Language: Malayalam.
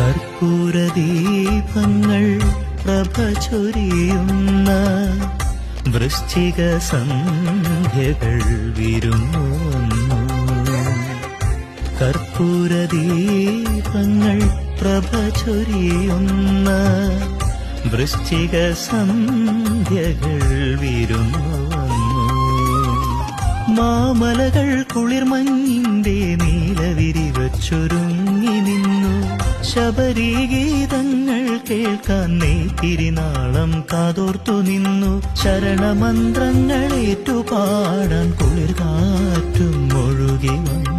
കർപ്പൂരദീപങ്ങൾ പ്രഭ ചൊരിയുന്ന വൃശ്ചിക സന്ധ്യകൾ വിരുന്നു വന്നു. കർപ്പൂരദീപങ്ങൾ പ്രഭ ചൊരിയുന്ന വൃശ്ചിക സന്ധ്യകൾ വിരുന്നു വന്നു. മാമലകൾ കുളിർമഞ്ഞിന്റെ നീലവിരി വച്ചൊരുങ്ങി നിന്നു. ശബരീഗീതങ്ങൾ കേൾക്കാൻ നെയ്ത്തിരിനാളം കാതോർത്തു നിന്നു. ശരണമന്ത്രങ്ങളേറ്റുപാടാൻ കുളിർകാറ്റും ഒഴുകി വന്നു.